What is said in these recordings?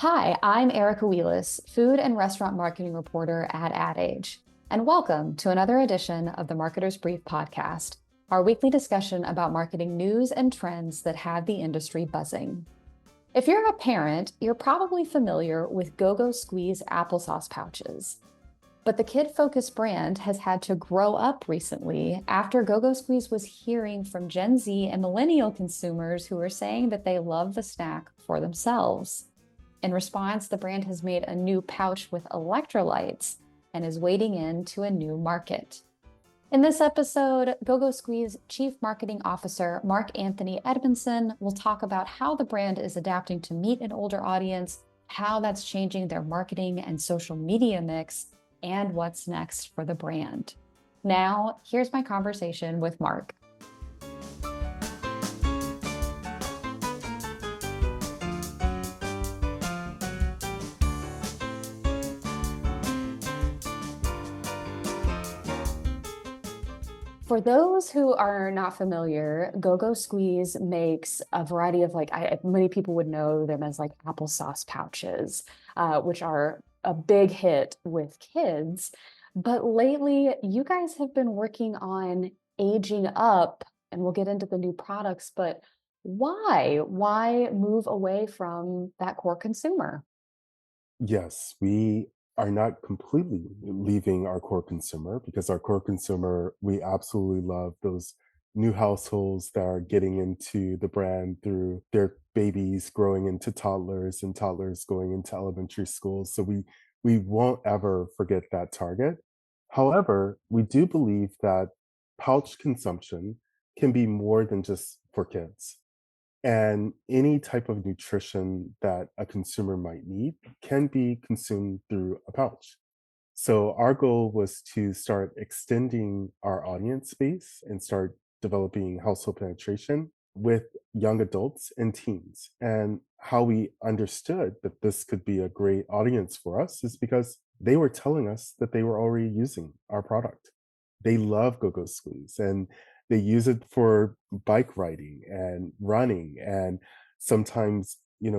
Hi, I'm Erica Wheelis, food and restaurant marketing reporter at Ad Age, and welcome to another edition of the Marketer's Brief podcast, our weekly discussion about marketing news and trends that have the industry buzzing. If you're a parent, you're probably familiar with GoGo Squeez applesauce pouches. But the kid-focused brand has had to grow up recently after GoGo Squeez was hearing from Gen Z and millennial consumers who were saying that they love the snack for themselves. In response, the brand has made a new pouch with electrolytes and is wading into a new market. In this episode, GoGo Squeez Chief Marketing Officer Mark Anthony Edmondson will talk about how the brand is adapting to meet an older audience, how that's changing their marketing and social media mix, and what's next for the brand. Now, here's my conversation with Mark. For those who are not familiar, GoGo Squeez makes a variety of many people would know them as like applesauce pouches, which are a big hit with kids. But lately, you guys have been working on aging up, and we'll get into the new products, but why? Why move away from that core consumer? Yes, we are not completely leaving our core consumer because our core consumer, we absolutely love those new households that are getting into the brand through their babies growing into toddlers and toddlers going into elementary schools. So we won't ever forget that target. However, we do believe that pouch consumption can be more than just for kids. And any type of nutrition that a consumer might need can be consumed through a pouch. So our goal was to start extending our audience base and start developing household penetration with young adults and teens. And how we understood that this could be a great audience for us is because they were telling us that they were already using our product. They love GoGo Squeeze and they use it for bike riding and running and sometimes,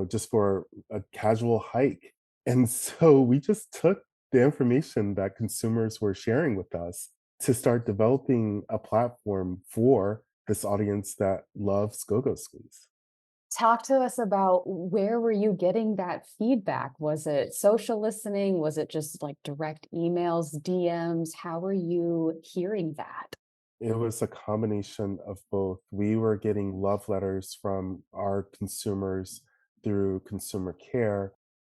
just for a casual hike. And so we just took the information that consumers were sharing with us to start developing a platform for this audience that loves GoGo Squeeze. Talk to us about where were you getting that feedback? Was it social listening? Was it just like direct emails, DMs? How were you hearing that? It was a combination of both. We were getting love letters from our consumers through consumer care.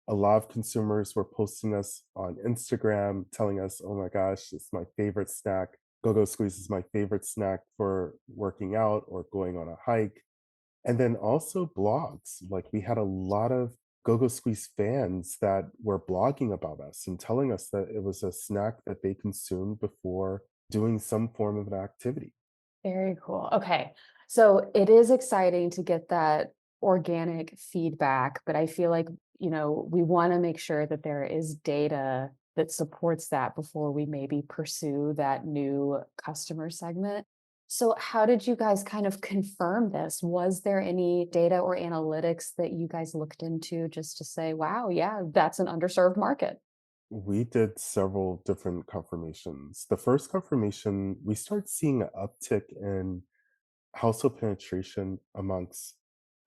A lot of consumers were posting us on Instagram, telling us, oh my gosh, it's my favorite snack. GoGo Squeeze is my favorite snack for working out or going on a hike. And then also blogs. Like we had a lot of GoGo Squeeze fans that were blogging about us and telling us that it was a snack that they consumed before doing some form of an activity. Very cool. Okay. So it is exciting to get that organic feedback, but I feel like, we want to make sure that there is data that supports that before we maybe pursue that new customer segment. So how did you guys kind of confirm this? Was there any data or analytics that you guys looked into just to say, wow, yeah, that's an underserved market? We did several different confirmations. The first confirmation, we started seeing an uptick in household penetration amongst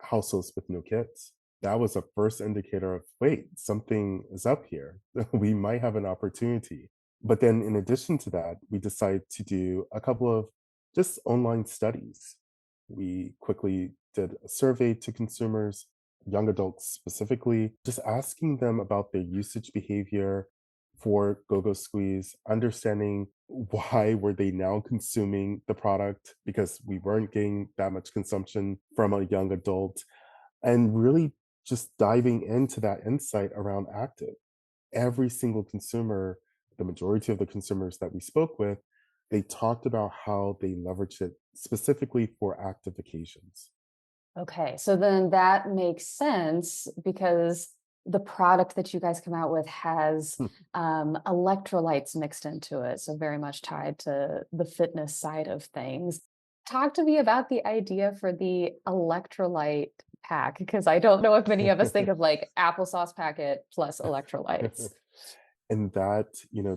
households with no kids. That was a first indicator of, wait, something is up here. We might have an opportunity. But then, in addition to that, we decided to do a couple of just online studies. We quickly did a survey to consumers, young adults specifically, just asking them about their usage behavior for GoGo Squeeze, understanding why were they now consuming the product because we weren't getting that much consumption from a young adult, and really just diving into that insight around active. Every single consumer, the majority of the consumers that we spoke with, they talked about how they leverage it specifically for active occasions. Okay, so then that makes sense because the product that you guys come out with has electrolytes mixed into it, so very much tied to the fitness side of things. Talk to me about the idea for the electrolyte pack? Because I don't know if many of us think of like applesauce packet plus electrolytes. And that,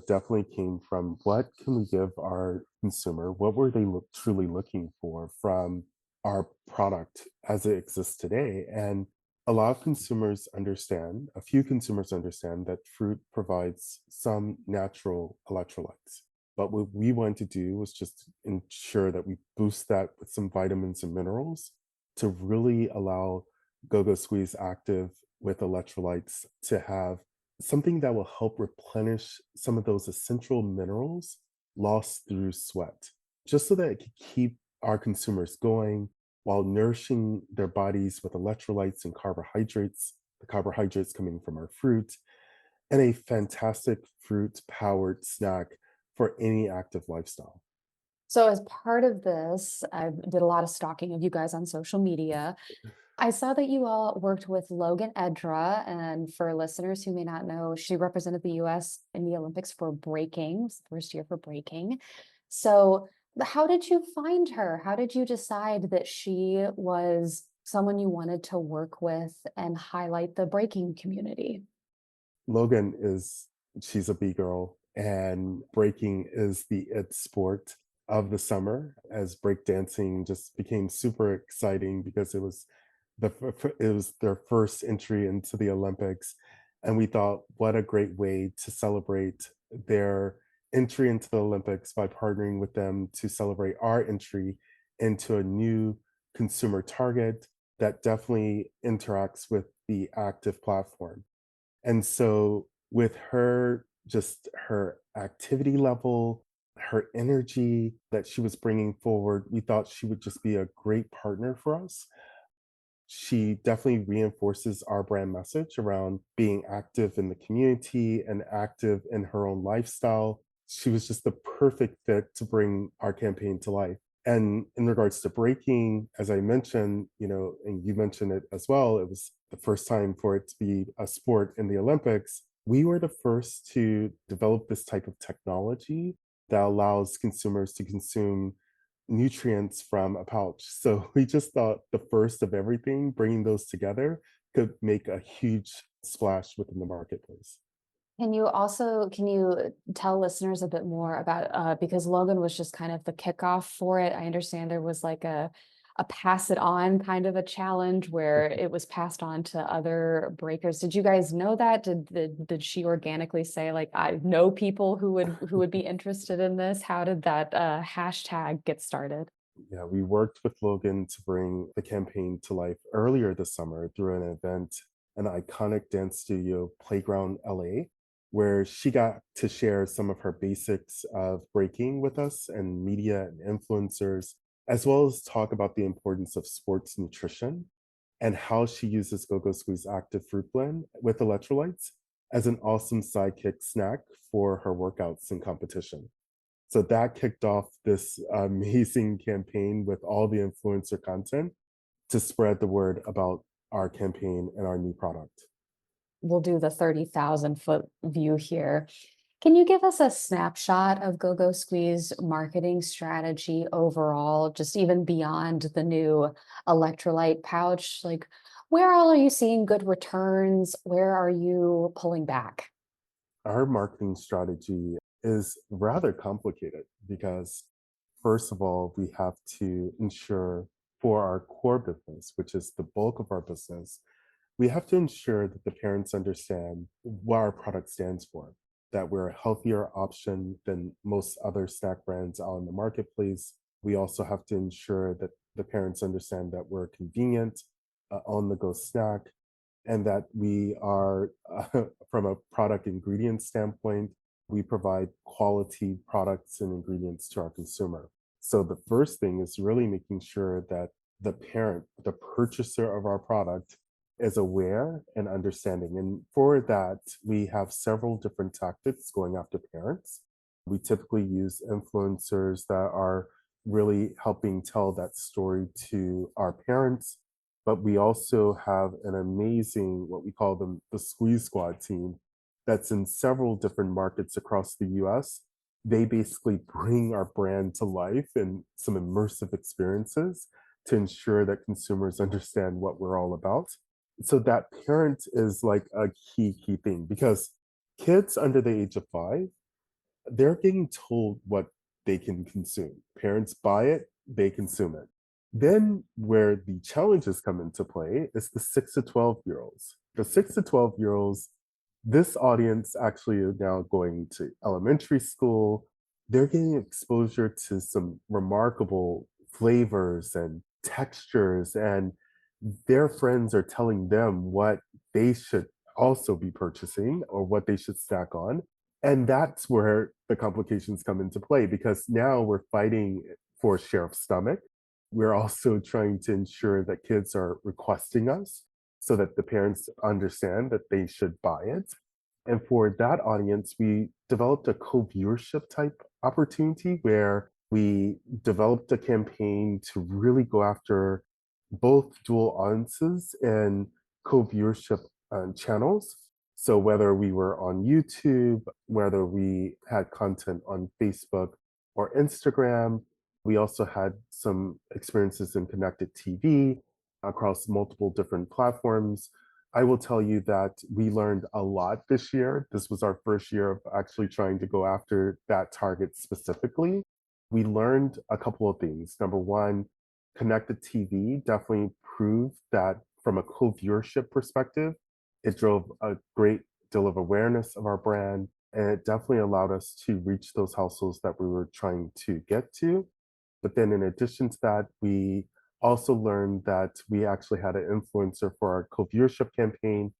definitely came from what can we give our consumer? What were they truly looking for from our product as it exists today? And a lot of consumers understand, a few consumers understand that fruit provides some natural electrolytes. But what we wanted to do was just ensure that we boost that with some vitamins and minerals to really allow GoGo Squeeze Active with electrolytes to have something that will help replenish some of those essential minerals lost through sweat, just so that it can keep our consumers going while nourishing their bodies with electrolytes and carbohydrates, the carbohydrates coming from our fruit, and a fantastic fruit powered snack for any active lifestyle. So as part of this, I did a lot of stalking of you guys on social media. I saw that you all worked with Logan Edra, and for listeners who may not know, she represented the US in the Olympics for breaking, it's the first year for breaking. So, how did you find her? How did you decide that she was someone you wanted to work with and highlight the breaking community? Logan is she's a B girl, and breaking is the it sport of the summer as breakdancing just became super exciting because it was their first entry into the Olympics, and we thought what a great way to celebrate their entry into the Olympics by partnering with them to celebrate our entry into a new consumer target that definitely interacts with the active platform. And so with her, just her activity level, her energy that she was bringing forward, we thought she would just be a great partner for us. She definitely reinforces our brand message around being active in the community and active in her own lifestyle. She was just the perfect fit to bring our campaign to life. And in regards to breaking, as I mentioned, and you mentioned it as well, it was the first time for it to be a sport in the Olympics. We were the first to develop this type of technology that allows consumers to consume nutrients from a pouch. So we just thought the first of everything, bringing those together could make a huge splash within the marketplace. Can you tell listeners a bit more about because Logan was just kind of the kickoff for it. I understand there was like a pass it on kind of a challenge where it was passed on to other breakers. Did you guys know that? Did she organically say like I know people who would be interested in this? How did that hashtag get started? Yeah, we worked with Logan to bring the campaign to life earlier this summer through an event, an iconic dance studio, Playground LA, where she got to share some of her basics of breaking with us and media and influencers, as well as talk about the importance of sports nutrition and how she uses GoGo Squeeze Active Fruit Blend with electrolytes as an awesome sidekick snack for her workouts and competition. So that kicked off this amazing campaign with all the influencer content to spread the word about our campaign and our new product. We'll do the 30,000-foot view here. Can you give us a snapshot of GoGo Squeeze marketing strategy overall, just even beyond the new electrolyte pouch? Like, where all are you seeing good returns? Where are you pulling back? Our marketing strategy is rather complicated because, first of all, we have to ensure for our core business, which is the bulk of our business, we have to ensure that the parents understand what our product stands for, that we're a healthier option than most other snack brands out in the marketplace. We also have to ensure that the parents understand that we're a convenient, on the go snack, and that we are, from a product ingredient standpoint, we provide quality products and ingredients to our consumer. So the first thing is really making sure that the parent, the purchaser of our product, is aware and understanding. And for that, we have several different tactics going after parents. We typically use influencers that are really helping tell that story to our parents, but we also have an amazing, what we call them, the Squeeze Squad team, that's in several different markets across the US. They basically bring our brand to life in some immersive experiences to ensure that consumers understand what we're all about. So that parent is like a key thing because kids under the age of 5, they're getting told what they can consume. Parents buy it, they consume it. Then, where the challenges come into play is the 6 to 12-year-olds. The 6 to 12-year-olds, this audience actually are now going to elementary school. They're getting exposure to some remarkable flavors and textures, and their friends are telling them what they should also be purchasing or what they should stack on. And that's where the complications come into play because now we're fighting for a share of stomach. We're also trying to ensure that kids are requesting us so that the parents understand that they should buy it. And for that audience, we developed a co-viewership type opportunity where we developed a campaign to really go after both dual audiences and co-viewership channels. So whether we were on YouTube, whether we had content on Facebook or Instagram, we also had some experiences in connected TV across multiple different platforms. I will tell you that we learned a lot this year. This was our first year of actually trying to go after that target specifically. We learned a couple of things. Number one, connected TV definitely proved that from a co-viewership perspective, it drove a great deal of awareness of our brand, and it definitely allowed us to reach those households that we were trying to get to. But then in addition to that, we also learned that we actually had an influencer for our co-viewership campaign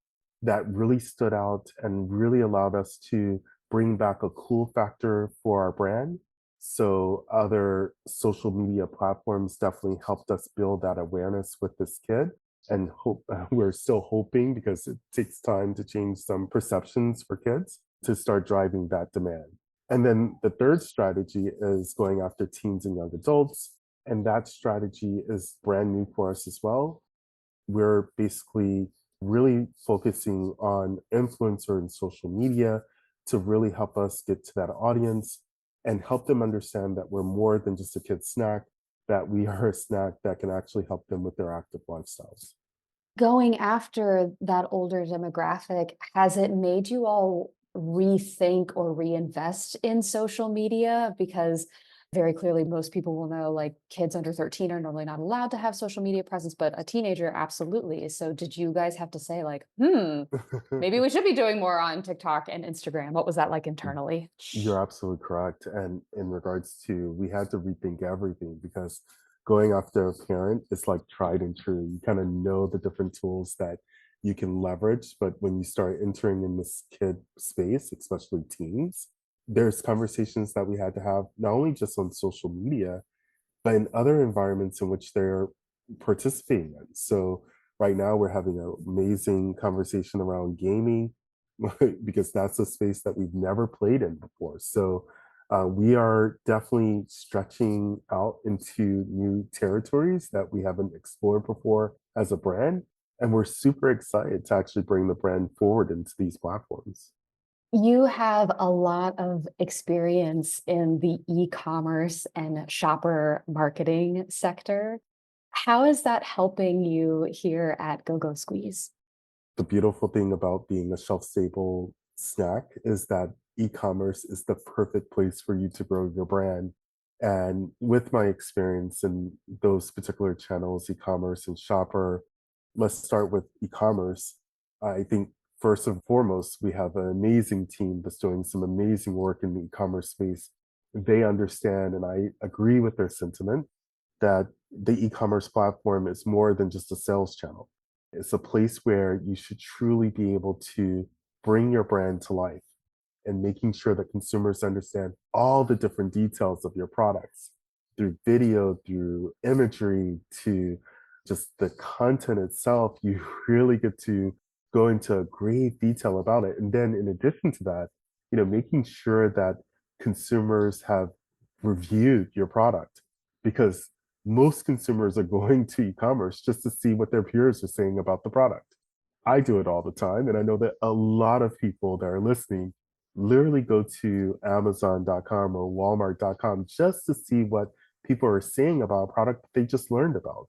that really stood out and really allowed us to bring back a cool factor for our brand. So other social media platforms definitely helped us build that awareness with this kid and hope we're still hoping because it takes time to change some perceptions for kids to start driving that demand. And then the third strategy is going after teens and young adults. And that strategy is brand new for us as well. We're basically really focusing on influencer and social media to really help us get to that audience and help them understand that we're more than just a kid snack, that we are a snack that can actually help them with their active lifestyles. Going after that older demographic, has it made you all rethink or reinvest in social media? Because very clearly, most people will know like kids under 13 are normally not allowed to have social media presence, but a teenager absolutely. So, did you guys have to say, like, maybe we should be doing more on TikTok and Instagram? What was that like internally? You're absolutely correct. And in regards to, we had to rethink everything because going after a parent is like tried and true. You kind of know the different tools that you can leverage. But when you start entering in this kid space, especially teens, there's conversations that we had to have not only just on social media, but in other environments in which they're participating in. So right now we're having an amazing conversation around gaming because that's a space that we've never played in before. So we are definitely stretching out into new territories that we haven't explored before as a brand. And we're super excited to actually bring the brand forward into these platforms. You have a lot of experience in the e-commerce and shopper marketing sector. How is that helping you here at GoGo Squeeze? The beautiful thing about being a shelf stable snack is that e-commerce is the perfect place for you to grow your brand. And with my experience in those particular channels, e-commerce and shopper, let's start with e-commerce. I think first and foremost, we have an amazing team that's doing some amazing work in the e-commerce space. They understand, and I agree with their sentiment, that the e-commerce platform is more than just a sales channel. It's a place where you should truly be able to bring your brand to life and making sure that consumers understand all the different details of your products through video, through imagery, to just the content itself. You really get to go into great detail about it. And then in addition to that, making sure that consumers have reviewed your product because most consumers are going to e-commerce just to see what their peers are saying about the product. I do it all the time, and I know that a lot of people that are listening literally go to Amazon.com or Walmart.com just to see what people are saying about a product that they just learned about.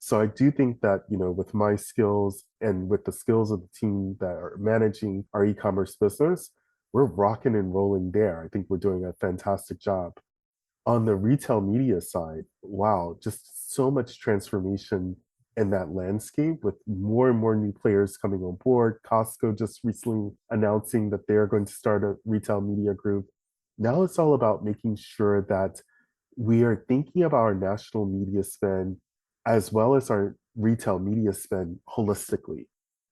So I do think that, with my skills and with the skills of the team that are managing our e-commerce business, we're rocking and rolling there. I think we're doing a fantastic job. On the retail media side, wow, just so much transformation in that landscape with more and more new players coming on board. Costco just recently announcing that they're going to start a retail media group. Now it's all about making sure that we are thinking about our national media spend as well as our retail media spend holistically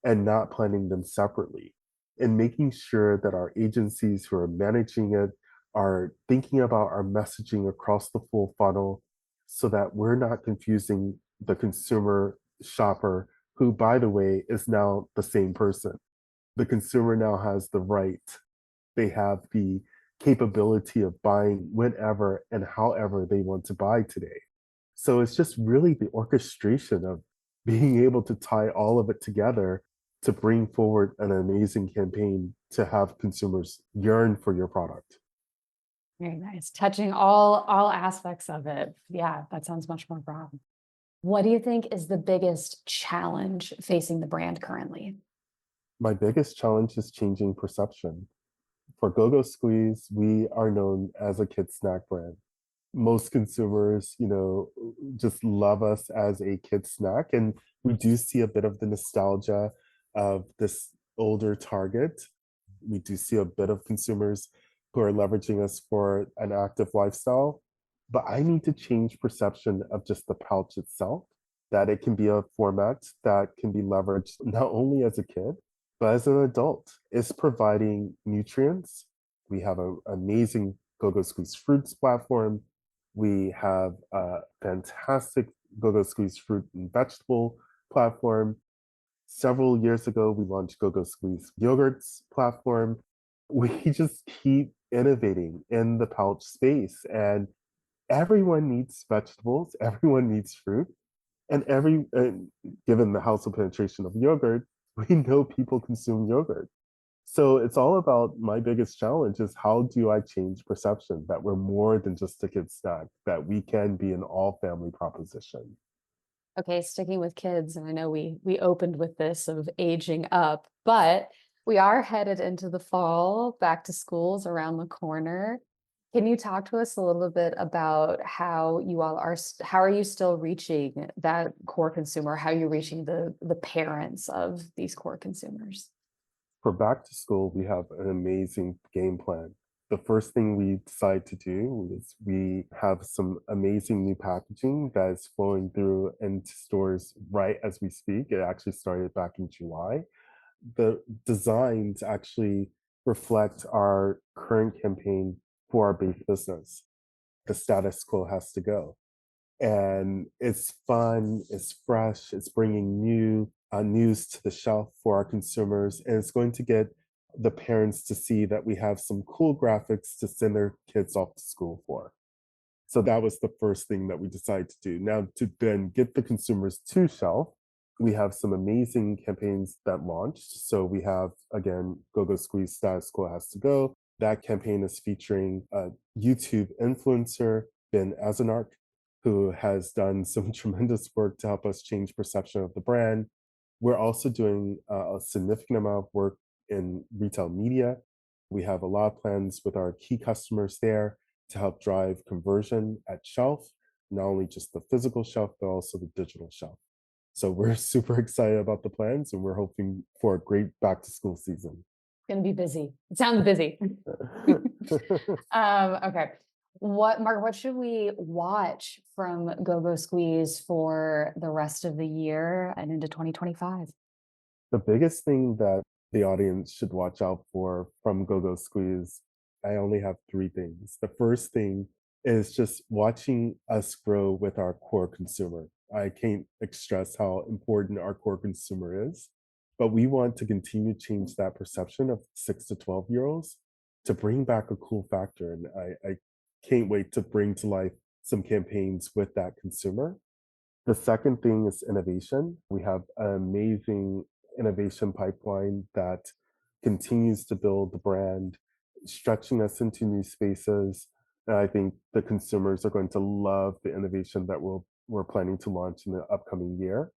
and not planning them separately, and making sure that our agencies who are managing it are thinking about our messaging across the full funnel so that we're not confusing the consumer shopper, who, by the way, is now the same person. The consumer now has the right, they have the capability of buying whenever and however they want to buy today. So it's just really the orchestration of being able to tie all of it together to bring forward an amazing campaign to have consumers yearn for your product. Very nice. Touching all aspects of it. Yeah, that sounds much more broad. What do you think is the biggest challenge facing the brand currently? My biggest challenge is changing perception. For GoGo Squeeze, we are known as a kid snack brand. Most consumers, just love us as a kid snack. And we do see a bit of the nostalgia of this older target. We do see a bit of consumers who are leveraging us for an active lifestyle. But I need to change perception of just the pouch itself, that it can be a format that can be leveraged not only as a kid, but as an adult. It's providing nutrients. We have an amazing GoGo Squeeze Fruits platform. We have a fantastic GoGo Squeeze fruit and vegetable platform. Several years ago, we launched GoGo Squeeze Yogurts platform. We just keep innovating in the pouch space, and everyone needs vegetables, everyone needs fruit, and given the household penetration of yogurt, we know people consume yogurt. So it's all about, my biggest challenge is how do I change perception that we're more than just a kid snack, that we can be an all family proposition. Okay, sticking with kids, and I know we opened with this of aging up, but we are headed into the fall, back to school's around the corner. Can you talk to us a little bit about how you all are how are you still reaching that core consumer? How are you reaching the parents of these core consumers? For back to school, we have an amazing game plan. The first thing we decide to do is we have some amazing new packaging that is flowing through into stores right as we speak. It actually started back in July. The designs actually reflect our current campaign for our base business. The status quo has to go. And it's fun, it's fresh, it's bringing new news to the shelf for our consumers, and it's going to get the parents to see that we have some cool graphics to send their kids off to school for. So that was the first thing that we decided to do. Now, to then get the consumers to shelf, we have some amazing campaigns that launched. So we have, again, GoGo Squeeze Status Quo Has to Go. That campaign is featuring a YouTube influencer, Ben Azanark, who has done some tremendous work to help us change perception of the brand. We're also doing a significant amount of work in retail media. We have a lot of plans with our key customers there to help drive conversion at shelf, not only just the physical shelf, but also the digital shelf. So we're super excited about the plans, and we're hoping for a great back to school season. Gonna be busy. It sounds busy. Okay. Mark, what should we watch from GoGo Squeeze for the rest of the year and into 2025? The biggest thing that the audience should watch out for from GoGo Squeeze, I only have three things. The first thing is just watching us grow with our core consumer. I can't stress how important our core consumer is, but we want to continue to change that perception of 6 to 12-year-olds to bring back a cool factor. And I can't wait to bring to life some campaigns with that consumer. The second thing is innovation. We have an amazing innovation pipeline that continues to build the brand, stretching us into new spaces. And I think the consumers are going to love the innovation that we're planning to launch in the upcoming year.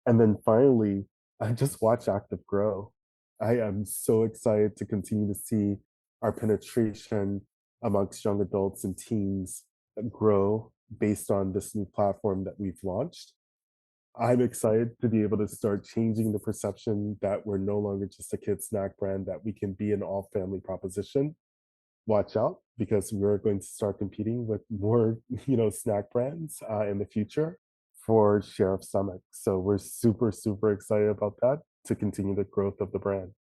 And then finally, I just watch Active grow. I am so excited to continue to see our penetration amongst young adults and teens grow based on this new platform that we've launched. I'm excited to be able to start changing the perception that we're no longer just a kid snack brand, that we can be an all family proposition. Watch out because we're going to start competing with more, snack brands in the future for share of stomach. So we're super, super excited about that to continue the growth of the brand.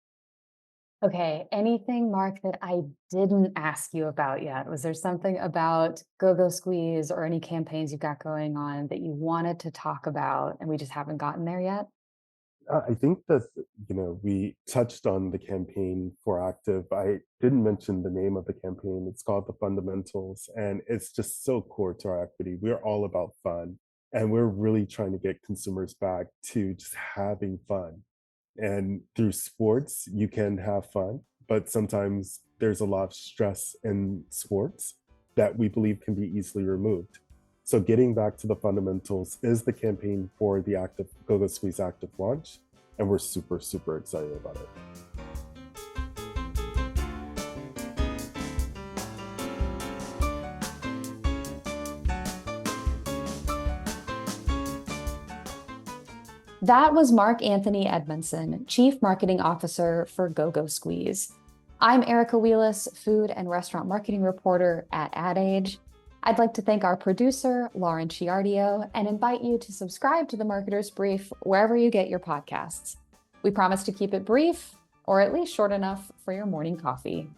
Okay, anything, Mark, that I didn't ask you about yet? Was there something about GoGo Squeeze or any campaigns you've got going on that you wanted to talk about and we just haven't gotten there yet? I think that, we touched on the campaign for Active. I didn't mention the name of the campaign. It's called The Fundamentals, and it's just so core to our equity. We're all about fun, and we're really trying to get consumers back to just having fun. And through sports, you can have fun, but sometimes there's a lot of stress in sports that we believe can be easily removed. So getting back to the fundamentals is the campaign for the Active GoGo Squeeze Active launch, and we're super, super excited about it. That was Mark Anthony Edmondson, Chief Marketing Officer for GoGo Squeeze. I'm Erica Wheelis, Food and Restaurant Marketing Reporter at Ad Age. I'd like to thank our producer, Lauren Chiardio, and invite you to subscribe to the Marketer's Brief wherever you get your podcasts. We promise to keep it brief, or at least short enough for your morning coffee.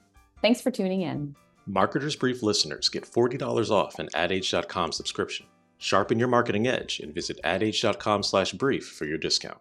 Thanks for tuning in. Marketer's Brief listeners get $40 off an adage.com subscription. Sharpen your marketing edge and visit adage.com/brief for your discount.